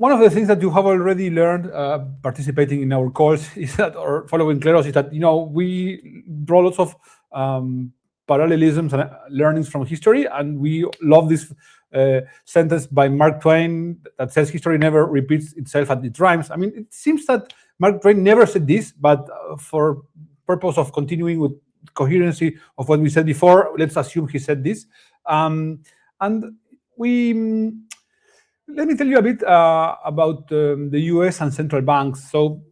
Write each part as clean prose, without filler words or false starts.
one of the things that you have already learned participating in our calls is that, or following Kleros, is that we draw lots of parallelisms and learnings from history, and we love this sentence by Mark Twain that says history never repeats itself and it rhymes. I mean, it seems that Mark Twain never said this, but for purpose of continuing with coherency of what we said before, let's assume he said this. And we let me tell you a bit about the US and central banks. So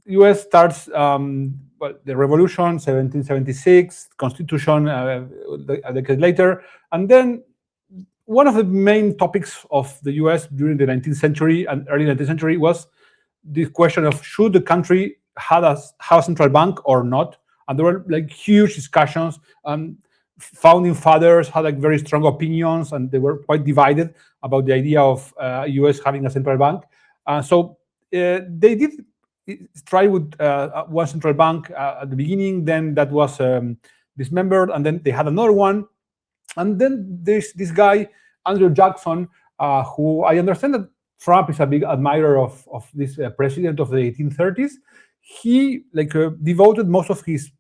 US starts the revolution, 1776, constitution a decade later, and then one of the main topics of the US during the 19th century and early 19th century was the question of should the country have a central bank or not. And there were like huge discussions. Founding fathers had like very strong opinions, and they were quite divided about the idea of US having a central bank. So they did try with one central bank at the beginning, then that was dismembered, and then they had another one. And then there's this guy, Andrew Jackson, who I understand that Trump is a big admirer of this president of the 1830s. He devoted most of his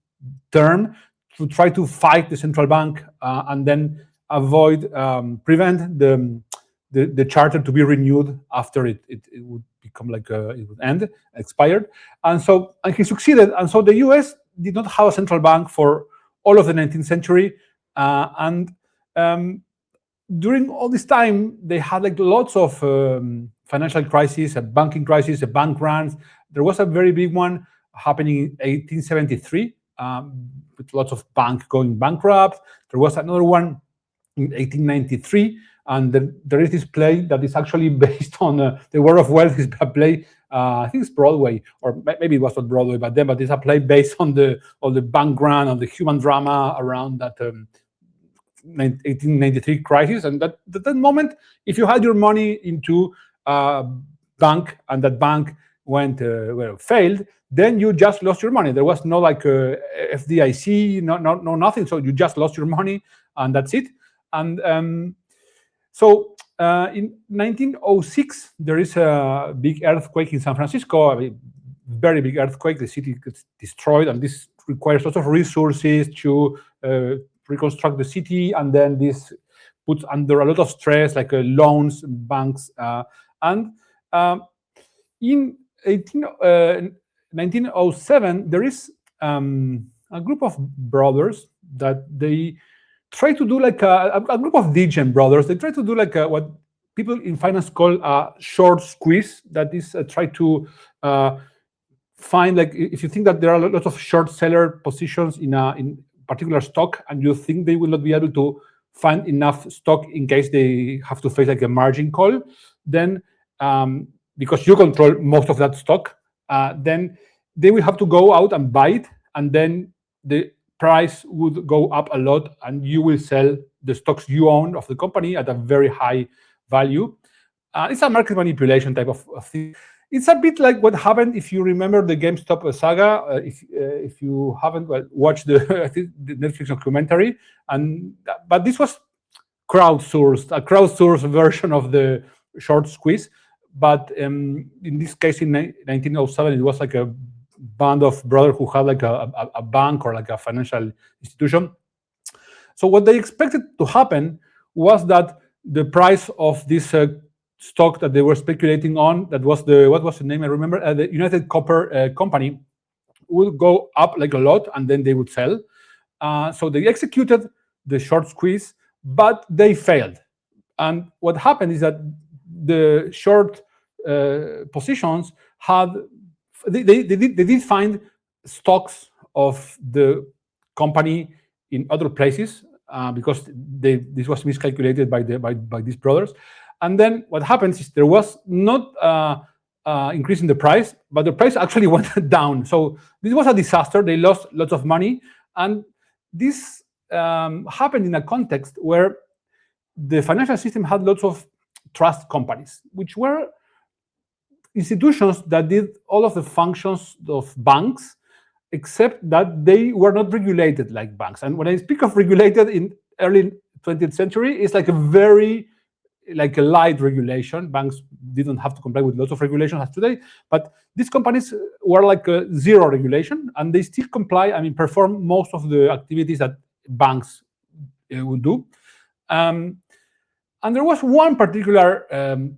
term to try to fight the central bank and then prevent the charter to be renewed after it would become it would expired. And he succeeded. And so the US did not have a central bank for all of the 19th century. During all this time, they had lots of financial crises, a banking crisis, a bank runs. There was a very big one happening in 1873 with lots of banks going bankrupt. There was another one in 1893, and there is this play that is actually based on the War of Wealth. Is a play, I think it's Broadway, or maybe it was not Broadway back then, but it's a play based on the bank run, on the human drama around that 1893 crisis. And at that moment, if you had your money into a bank and that bank failed, then you just lost your money. There was no FDIC, no nothing. So you just lost your money, and that's it. And so in 1906, there is a big earthquake in San Francisco, a very big earthquake. The city gets destroyed, and this requires lots of resources to reconstruct the city, and then this puts under a lot of stress, loans, banks, and in 1907, there is a group of brothers that they try to do a group of degen brothers. They try to do what people in finance call a short squeeze. That is try to find if you think that there are lots of short seller positions in particular stock, and you think they will not be able to find enough stock in case they have to face a margin call, then because you control most of that stock, then they will have to go out and buy it, and then the price would go up a lot, and you will sell the stocks you own of the company at a very high value. It's a market manipulation type of thing. It's a bit like what happened, if you remember the GameStop saga. If you haven't watched the Netflix documentary, but this was a crowdsourced version of the short squeeze. But in this case, in 1907, it was a band of brothers who had a bank or a financial institution. So what they expected to happen was that the price of this stock that they were speculating on, that was what was the name? I remember the United Copper Company, would go up a lot, and then they would sell. So they executed the short squeeze, but they failed. And what happened is that the short positions they did find stocks of the company in other places because this was miscalculated by these brothers. And then what happens is there was not increase in the price, but the price actually went down. So this was a disaster. They lost lots of money, and this happened in a context where the financial system had lots of trust companies, which were institutions that did all of the functions of banks, except that they were not regulated like banks. And when I speak of regulated in early 20th century, it's a very a light regulation. Banks didn't have to comply with lots of regulations as today. But these companies were like zero regulation, and they still comply. I mean, perform most of the activities that banks would do. And there was one particular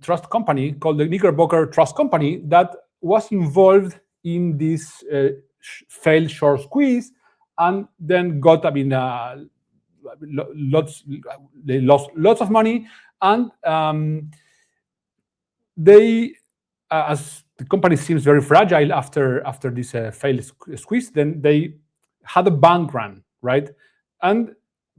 trust company called the Knickerbocker Trust Company that was involved in this failed short squeeze, and then got, I mean, they lost lots of money, and they, as the company seems very fragile after this failed squeeze, then they had a bank run, right? And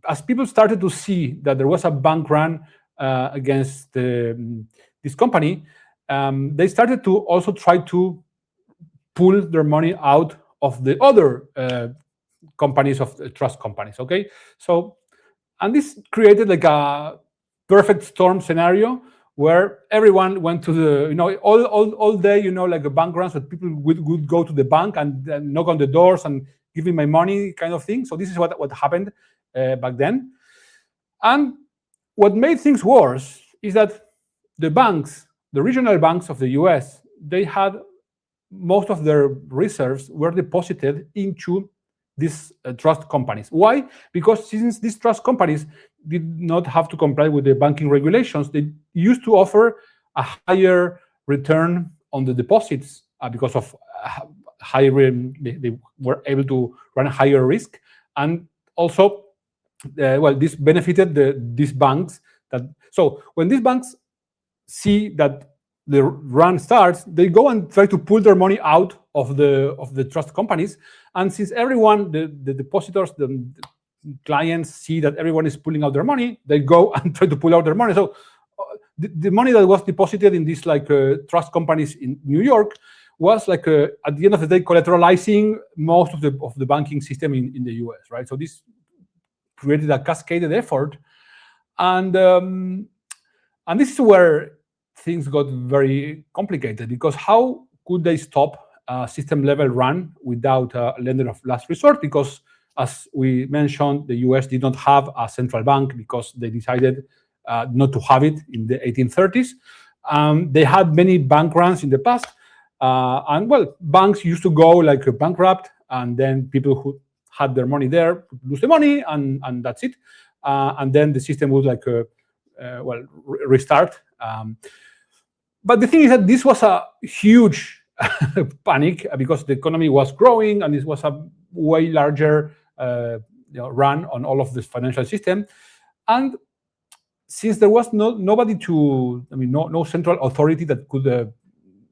as people started to see that there was a bank run against this company, they started to also try to pull their money out of the other companies, of the trust companies. Okay, so, and this created like a perfect storm scenario where everyone went to the, all day, like a bank runs, that people would go to the bank and knock on the doors and give me my money, kind of thing. So this is what happened back then. And what made things worse is that the banks, the regional banks of the US, they had most of their reserves were deposited into these trust companies. Why? Because since these trust companies did not have to comply with the banking regulations, they used to offer a higher return on the deposits because of higher, they were able to run a higher risk. And also, this benefited these banks. So when these banks see that the run starts, they go and try to pull their money out of the trust companies. And since everyone, the depositors, the clients see that everyone is pulling out their money, they go and try to pull out their money. So the money that was deposited in these trust companies in New York was at the end of the day collateralizing most of the banking system in the US, right? So this created a cascaded effort, and this is where things got very complicated, because how could they stop a system level run without a lender of last resort? Because as we mentioned, the US did not have a central bank because they decided not to have it in the 1830s. They had many bank runs in the past, and banks used to go bankrupt, and then people who had their money there would lose the money, and that's it. And then the system would restart. But the thing is that this was a huge panic because the economy was growing, and this was a way larger run on all of this financial system. And since there was nobody no central authority that could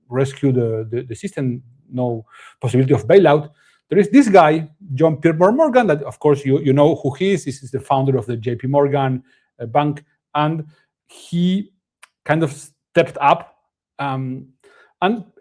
rescue the system, no possibility of bailout, there is this guy, John Pierpont Morgan, that of course you know who he is. This is the founder of the JP Morgan bank, and he kind of stepped up. And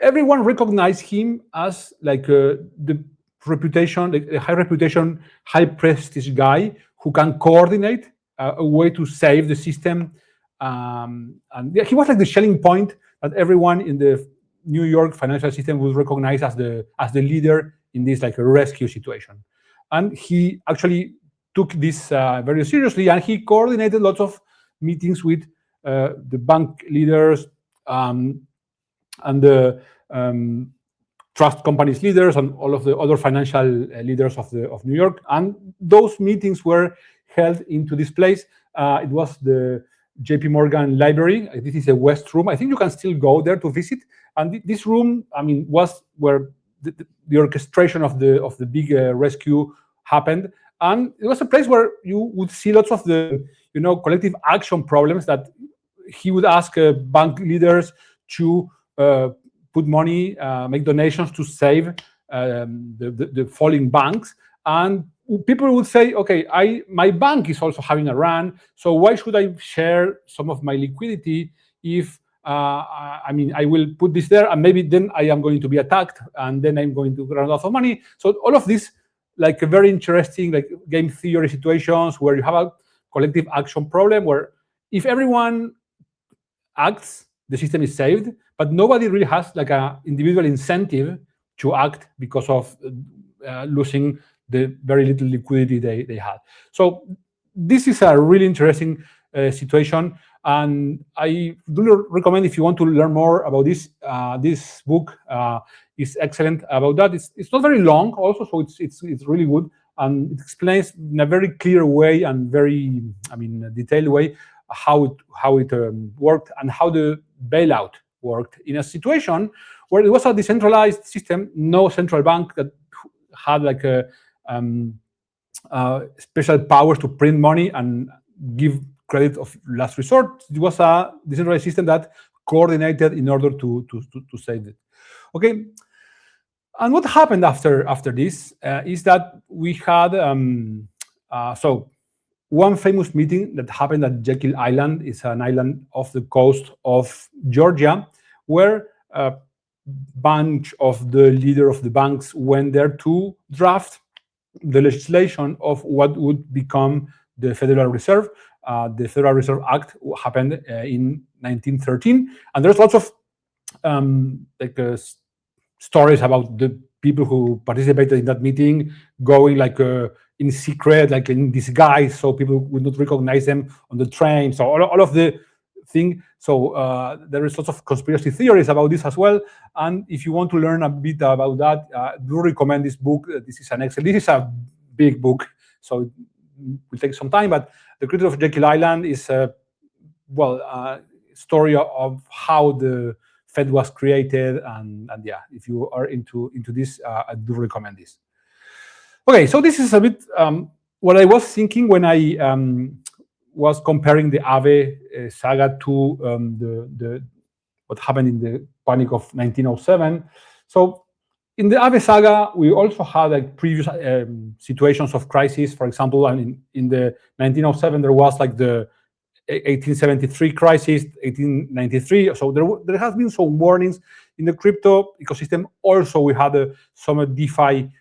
everyone recognized him as the reputation, the high reputation, high prestige guy who can coordinate a way to save the system. And he was the selling point that everyone in the New York financial system would recognize as the leader in this rescue situation. And he actually took this very seriously, and he coordinated lots of meetings with the bank leaders and the trust companies leaders and all of the other financial leaders of New York. And those meetings were held into this place. It was the JP Morgan library. This is a West room. I think you can still go there to visit. And this room, was where the orchestration of the big rescue happened. And it was a place where you would see lots of the collective action problems that he would ask bank leaders to put money, make donations to save the falling banks. And people would say, okay, my bank is also having a run, so why should I share some of my liquidity if I will put this there, and maybe then I am going to be attacked, and then I'm going to run out of money. So all of this, a very interesting game theory situations where you have a collective action problem where if everyone acts, the system is saved, but nobody really has an individual incentive to act because of losing the very little liquidity they had. So this is a really interesting situation. And I do recommend, if you want to learn more about this, this book is excellent about that. It's not very long also, so it's really good, and it explains in a very clear way and very, detailed way how it worked and how the bailout worked in a situation where it was a decentralized system, no central bank that had like a special powers to print money and give credit of last resort. It was a decentralized system that coordinated in order to save it. Okay, and what happened after this is that we had so one famous meeting that happened at Jekyll Island. Is an island off the coast of Georgia, where a bunch of the leader of the banks went there to draft the legislation of what would become the Federal Reserve. The Federal Reserve Act happened in 1913, and there's lots of stories about the people who participated in that meeting going like in secret, like in disguise, so people would not recognize them on the train. So all of the thing. So there is lots of conspiracy theories about this as well. And if you want to learn a bit about that, do recommend this book. This is a big book, so it will take some time. But The Crypto of Jekyll Island is a story of how the Fed was created, and yeah, if you are into this, I do recommend this. Okay, so this is a bit what I was thinking when I was comparing the Aave Saga to the what happened in the panic of 1907. So in the Aave Saga, we also had like previous situations of crisis. For example, in the 1907, there was like the 1873 crisis, 1893. So there has been some warnings in the crypto ecosystem. Also, we had some DeFi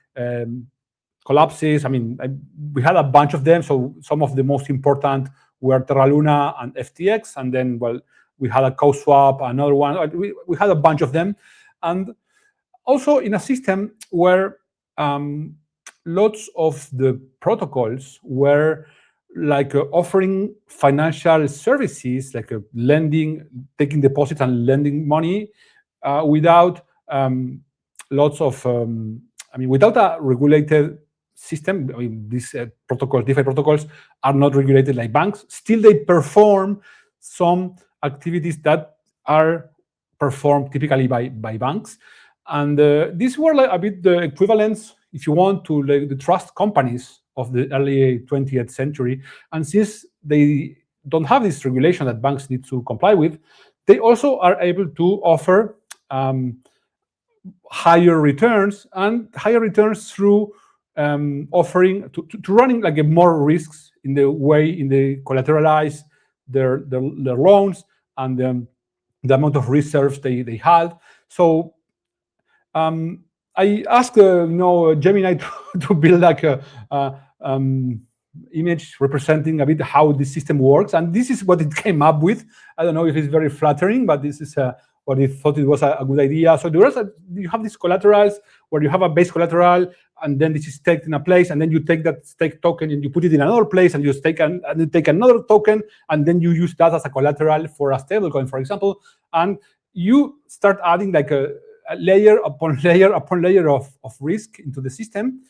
collapses. We had a bunch of them. So some of the most important were Terra Luna and FTX, and then we had a CoSwap, another one. We had a bunch of them, and also in a system where lots of the protocols were like offering financial services, like lending, taking deposits and lending money without lots of, without a regulated system. These protocols, DeFi protocols, are not regulated like banks. Still, they perform some activities that are performed typically by banks. And these were like a bit the equivalents, if you want, to like the trust companies of the early 20th century. And since they don't have this regulation that banks need to comply with, they also are able to offer higher returns through offering to running like more risks in the collateralize their loans and the amount of reserves they had. So I asked Gemini to build like a image representing a bit how the system works, and this is what it came up with. I don't know if it's very flattering, but this is what it thought it was a good idea. So you have these collaterals where you have a base collateral, and then this is staked in a place, and then you take that stake token and you put it in another place, and you take another token, and then you use that as a collateral for a stablecoin, for example, and you start adding like a layer upon layer upon layer of risk into the system.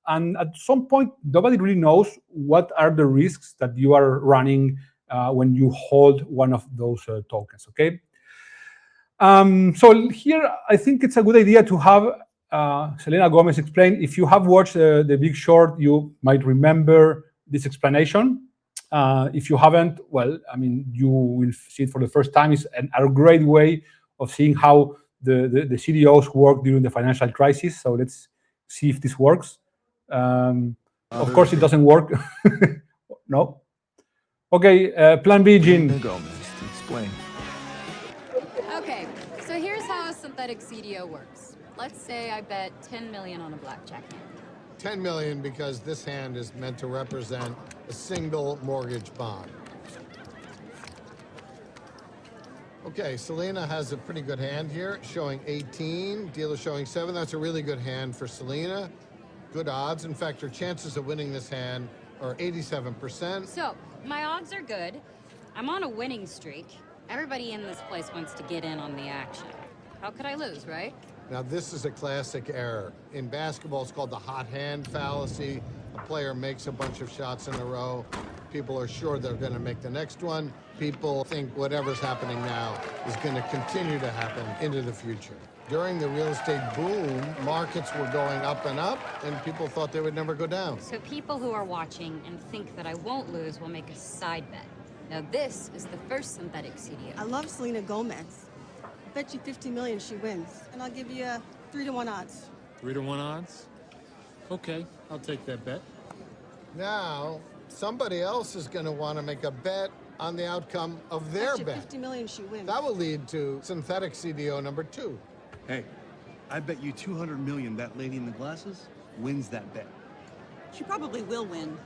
And at some point, nobody really knows what are the risks that you are running when you hold one of those tokens, okay? So here, I think it's a good idea to have Selena Gomez explain. If you have watched The Big Short, you might remember this explanation. If you haven't, you will see it for the first time. It's a great way of seeing how the CDOs work during the financial crisis. So let's see if this works. Of course, it doesn't work. No. Okay, Plan B, Jean. Explain. Okay, so here's how a synthetic CDO works. Let's say I bet 10 million on a blackjack hand. 10 million because this hand is meant to represent a single mortgage bond. Okay, Selena has a pretty good hand here, showing 18, dealer showing 7. That's a really good hand for Selena. Good odds. In fact, her chances of winning this hand are 87%. So, my odds are good. I'm on a winning streak. Everybody in this place wants to get in on the action. How could I lose, right? Now, this is a classic error. In basketball, it's called the hot hand fallacy. A player makes a bunch of shots in a row. People are sure they're going to make the next one. People think whatever's happening now is going to continue to happen into the future. During the real estate boom, markets were going up, and people thought they would never go down. So people who are watching and think that I won't lose will make a side bet. Now this is the first synthetic CDO. I love Selena Gomez. Bet you 50 million she wins, and I'll give you 3-to-1 odds. 3-to-1 odds? Okay, I'll take that bet. Now, somebody else is going to want to make a bet on the outcome of their Bet you bet. 50 million she wins. That will lead to synthetic CDO number 2. Hey, I bet you 200 million that lady in the glasses wins that bet. She probably will win,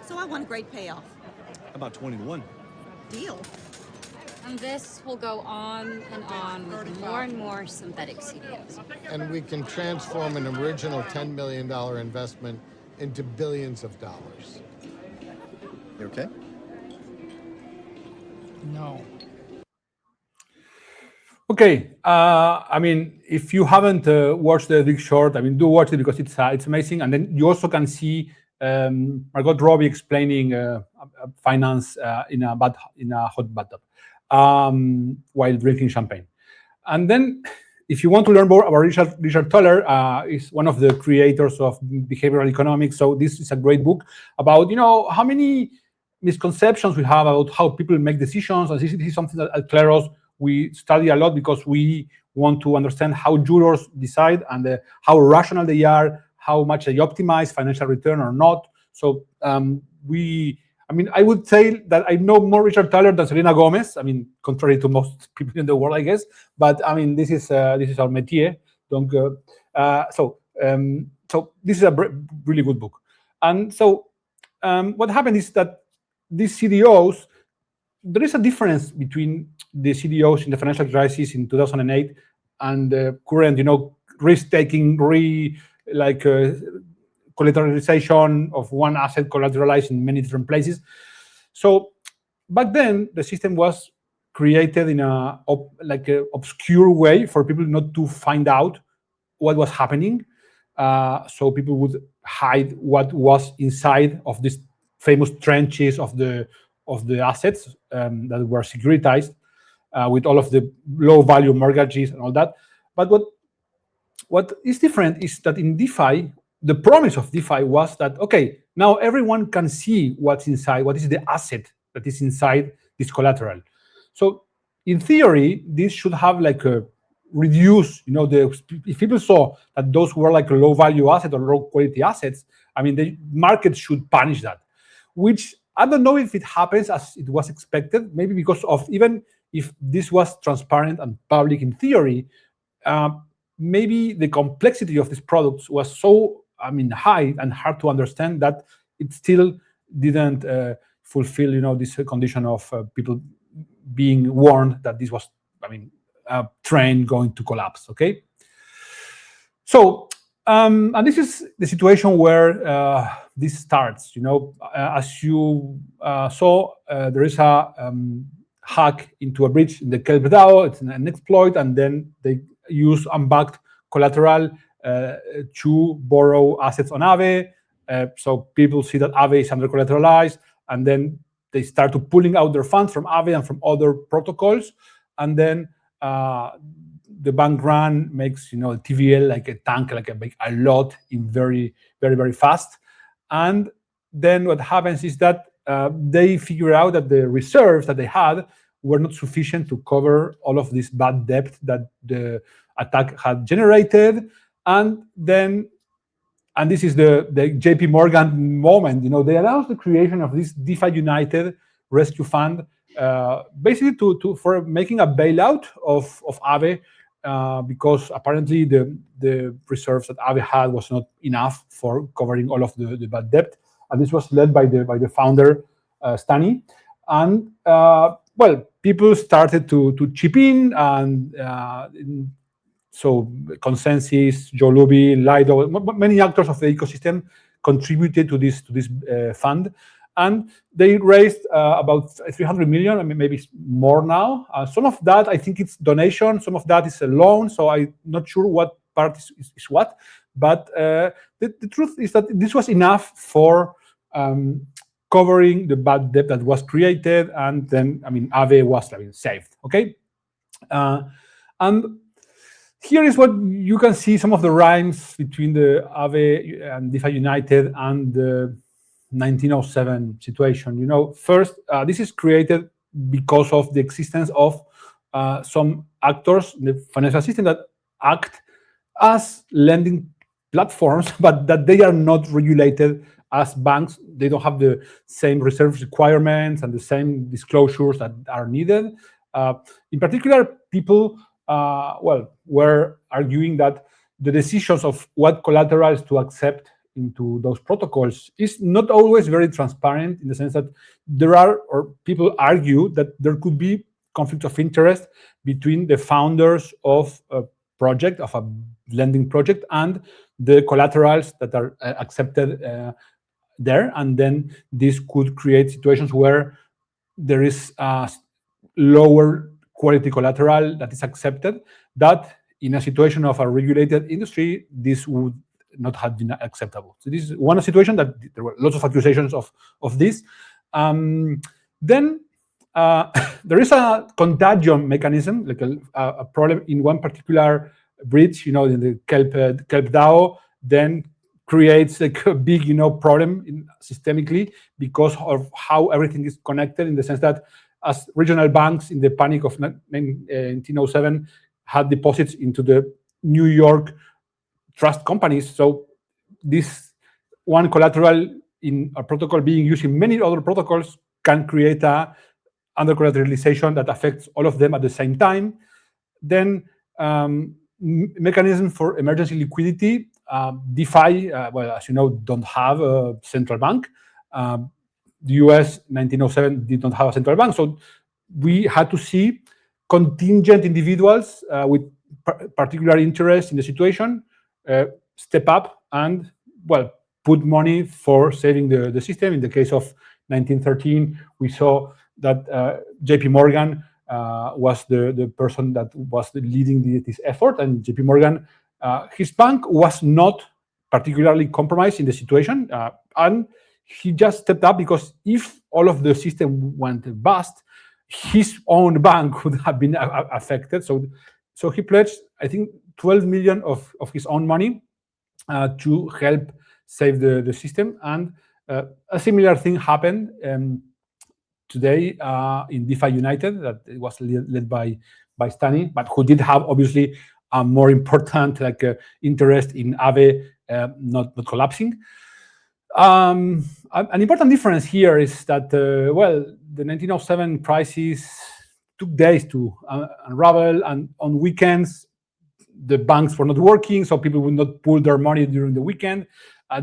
so I want a great payoff. How about 20-1? Deal. And this will go on with more and more synthetic CDOs. And we can transform an original $10 million investment into billions of dollars. You okay? No. Okay, I mean, if you haven't watched the Big Short, I mean, do watch it because it's amazing. And then you also can see Margot Robbie explaining finance in a hot bathtub while drinking champagne. And then, if you want to learn more about Richard Thaler, is one of the creators of behavioral economics. So this is a great book about how many misconceptions we have about how people make decisions. And this is something that at Kleros we study a lot because we want to understand how jurors decide and how rational they are, how much they optimize financial return or not. So I would say that I know more Richard Thaler than Selena Gomez. I mean, contrary to most people in the world, I guess. But I mean, this is our métier. Donc, so this is a really good book. And so what happened is that these CDOs, there is a difference between the CDOs in the financial crisis in 2008 and the current, risk-taking, collateralization of one asset collateralized in many different places. So back then, the system was created in a obscure way for people not to find out what was happening. So people would hide what was inside of these famous trenches of the assets that were securitized with all of the low-value mortgages and all that. But what is different is that in DeFi, the promise of DeFi was that, okay, now everyone can see what's inside, what is the asset that is inside this collateral. So in theory, this should have reduce, if people saw that those were a low-value asset or low-quality assets, I mean, the market should punish that, which I don't know if it happens as it was expected, maybe because of even if this was transparent and public in theory, maybe the complexity of these products was so, high and hard to understand that it still didn't fulfill, this condition of people being warned that this was, a train going to collapse, okay? So, and this is the situation where this starts, as you saw, there is a hack into a breach in the Kelp DAO. It's an exploit, and then they use unbacked collateral to borrow assets on Aave. So people see that Aave is under collateralized, and then they start to pulling out their funds from Aave and from other protocols, and then the bank run makes TVL like a tank, a lot in very, very, very fast. And then what happens is that they figure out that the reserves that they had were not sufficient to cover all of this bad debt that the attack had generated. And this is the JP Morgan moment. They announced the creation of this DeFi United rescue fund, basically for making a bailout of Aave, because apparently the reserves that Aave had was not enough for covering all of the bad debt. And this was led by the founder, Stani. And people started to chip in, and so Consensus, Joe Luby, Lido, many actors of the ecosystem contributed to this fund. and they raised about 300 million. I mean, maybe more now. Some of that I think it's donation. Some of that is a loan. So I'm not sure what part is what. But the truth is that this was enough for covering the bad debt that was created, and then I mean Aave was saved. Okay, and here is what you can see some of the rhymes between the Aave and DeFi United and the 1907 situation. You know, first, this is created because of the existence of some actors in the financial system that act as lending platforms, but that they are not regulated as banks. They don't have the same reserve requirements and the same disclosures that are needed. In particular, people were arguing that the decisions of what collaterals to accept into those protocols is not always very transparent, in the sense that there are, or people argue that there could be conflict of interest between the founders of a project, of a lending project, and the collaterals that are accepted there. And then this could create situations where there is lower quality collateral that is accepted, that in a situation of a regulated industry, this would not have been acceptable. So this is one situation that there were lots of accusations of this. Then there is a contagion mechanism, like a problem in one particular bridge, you know, in the Kelp DAO, then creates like a big, problem systemically because of how everything is connected, in the sense that as regional banks in the panic of 1907 had deposits into the New York trust companies. So this one collateral in a protocol being used in many other protocols can create a under collateralization that affects all of them at the same time. Then mechanism for emergency liquidity. DeFi, as you know, don't have a central bank. The US 1907 did not have a central bank, so we had to see contingent individuals with particular interest in the situation step up and put money for saving the system. In the case of 1913, we saw that JP Morgan was the person that was leading this effort, and JP Morgan, his bank was not particularly compromised in the situation, and he just stepped up, because if all of the system went bust, his own bank would have been affected. So he pledged, I think, 12 million of his own money to help save the system. And a similar thing happened today in DeFi United, that it was led by Stani, but who did have obviously a more important interest in Aave not collapsing. An important difference here is that the 1907 crisis took days to unravel, and on weekends the banks were not working, so people would not pull their money during the weekend.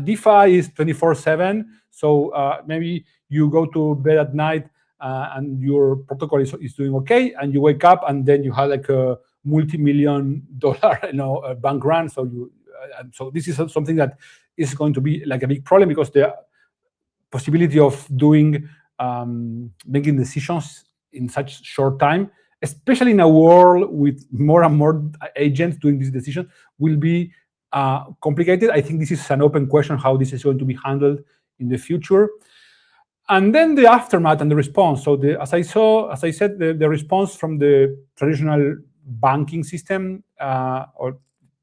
DeFi is 24/7, so maybe you go to bed at night and your protocol is doing okay, and you wake up and then you have like a multi-million-dollar bank run. So this is something that is going to be like a big problem, because the possibility of making decisions in such short time, especially in a world with more and more agents doing these decisions, will be complicated. I think this is an open question, how this is going to be handled in the future. And then the aftermath and the response. So as I said, the response from the traditional banking system or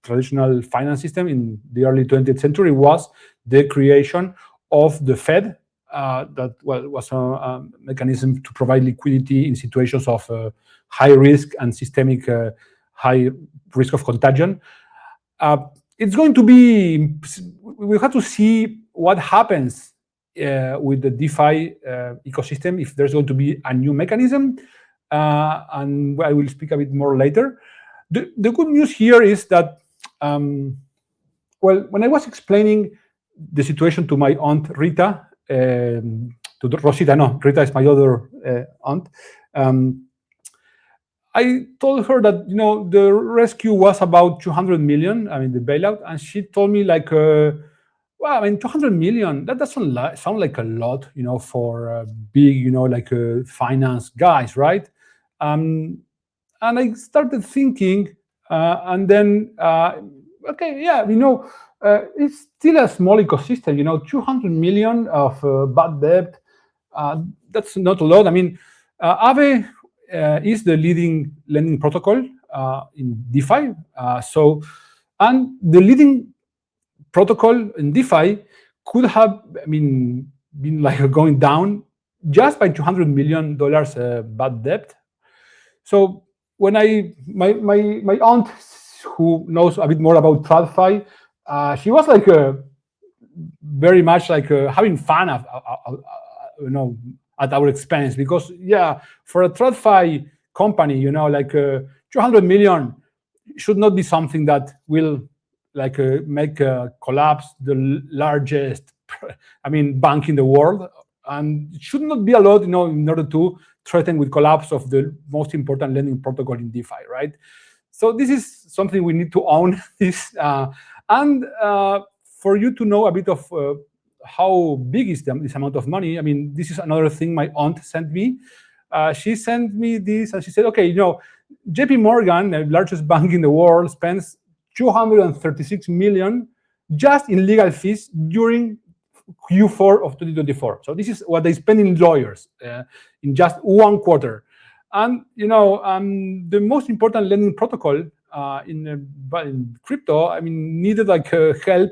traditional finance system in the early 20th century was the creation of the Fed, that was a mechanism to provide liquidity in situations of high risk and systemic high risk of contagion. It's going to be, we have to see what happens with the DeFi ecosystem, if there's going to be a new mechanism, and I will speak a bit more later. The good news here is that, when I was explaining the situation to my aunt Rita, to Rosita, no, Rita is my other aunt, I told her that, the rescue was about 200 million, I mean, the bailout, and she told me like, well, I mean, 200 million, that doesn't sound like a lot, for big, finance guys, right? And I started thinking, and then, okay, yeah, it's still a small ecosystem, 200 million of bad debt. That's not a lot. I mean, Aave is the leading lending protocol in DeFi. And the leading protocol in DeFi could have, been like going down just by $200 million bad debt. So when my aunt, who knows a bit more about TradFi, she was like very much like having fun at our expense, because for a TradFi company, 200 million should not be something that will make collapse the largest bank in the world, and it should not be a lot in order to threaten with collapse of the most important lending protocol in DeFi, right? So this is something we need to own this, and for you to know a bit of how big is this amount of money. I mean, this is another thing my aunt sent me. She sent me this, and she said, okay, JP Morgan, the largest bank in the world, spends 236 million just in legal fees during Q4 of 2024. So this is what they spend in lawyers in just one quarter. And the most important lending protocol in crypto, needed help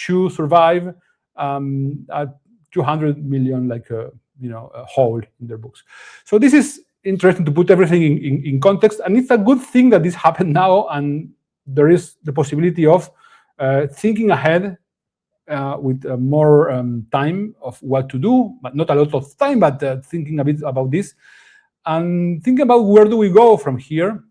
to survive a 200 million hole in their books. So this is interesting to put everything in context, and it's a good thing that this happened now, and there is the possibility of thinking ahead with more time of what to do, but not a lot of time, but thinking a bit about this and thinking about where do we go from here.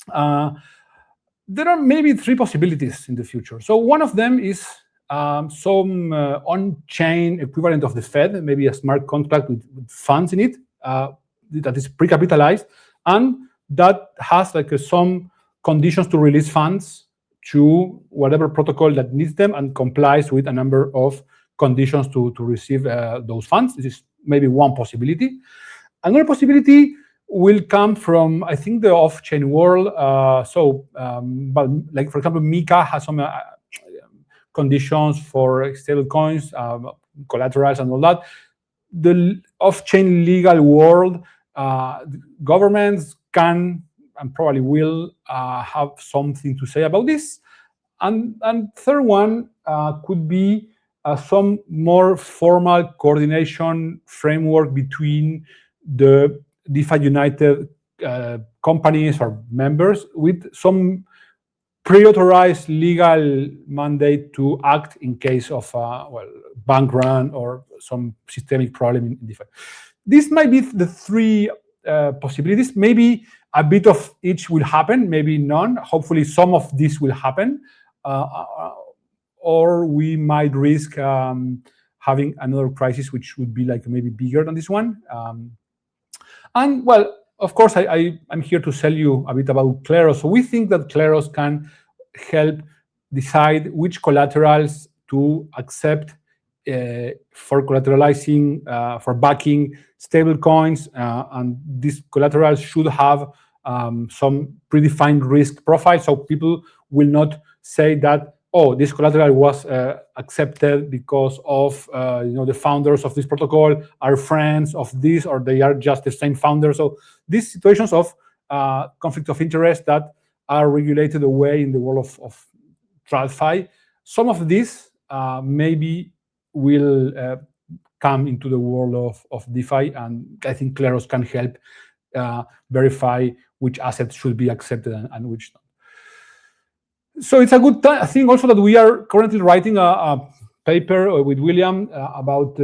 There are maybe three possibilities in the future. So one of them is some on-chain equivalent of the Fed, maybe a smart contract with funds in it that is pre-capitalized, and that has some conditions to release funds to whatever protocol that needs them and complies with a number of conditions to receive those funds. This is maybe one possibility. Another possibility will come from, I think, the off-chain world. But like, for example, MiCA has some conditions for stable coins, collaterals, and all that. The off-chain legal world, governments can and probably will have something to say about this. And third one could be some more formal coordination framework between the DeFi United companies or members with some pre-authorized legal mandate to act in case of bank run or some systemic problem in DeFi. This might be the three possibilities. Maybe a bit of each will happen, maybe none. Hopefully some of this will happen. Or we might risk having another crisis, which would be maybe bigger than this one. And well, of course, I'm here to tell you a bit about Kleros. So we think that Kleros can help decide which collaterals to accept for collateralizing, for backing stable coins, and these collaterals should have some predefined risk profile, so people will not say that, oh, this collateral was accepted because of the founders of this protocol are friends of this, or they are just the same founder. So these situations of conflict of interest that are regulated away in the world of TradFi, some of these maybe will come into the world of DeFi, and I think Kleros can help verify which assets should be accepted and which not. So it's a good thing also that we are currently writing a paper with William about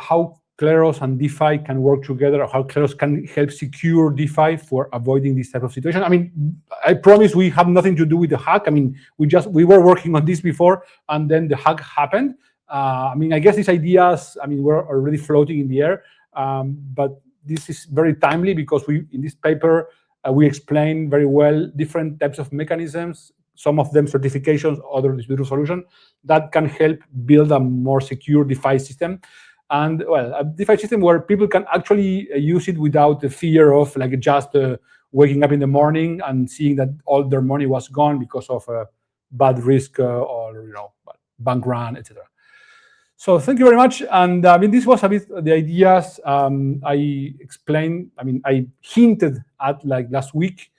how Kleros and DeFi can work together, or how Kleros can help secure DeFi for avoiding this type of situation. I mean, I promise we have nothing to do with the hack. I mean, we were working on this before, and then the hack happened. I mean, I guess these ideas, were already floating in the air, but this is very timely because in this paper, we explain very well different types of mechanisms, some of them certifications, other distributed solution that can help build a more secure DeFi system. And well, a DeFi system where people can actually use it without the fear of like just waking up in the morning and seeing that all their money was gone because of a bad risk or bank run, etc. So thank you very much. And I mean, this was a bit the ideas I explained. I mean, I hinted at like last week.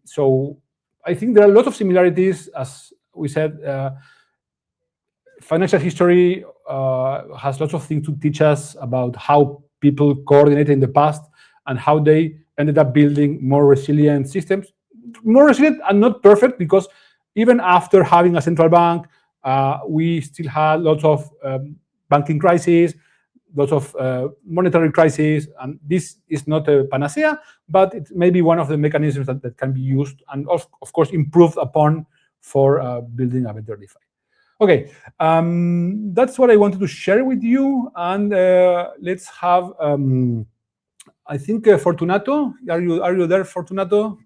So I think there are a lot of similarities, as we said. Financial history has lots of things to teach us about how people coordinated in the past and how they ended up building more resilient systems. More resilient and not perfect, because even after having a central bank, we still had lots of banking crises, lots of monetary crises, and this is not a panacea, but it may be one of the mechanisms that can be used and of course improved upon for building a better DeFi. Okay, that's what I wanted to share with you, and let's have I think Fortunato. Are you there, Fortunato?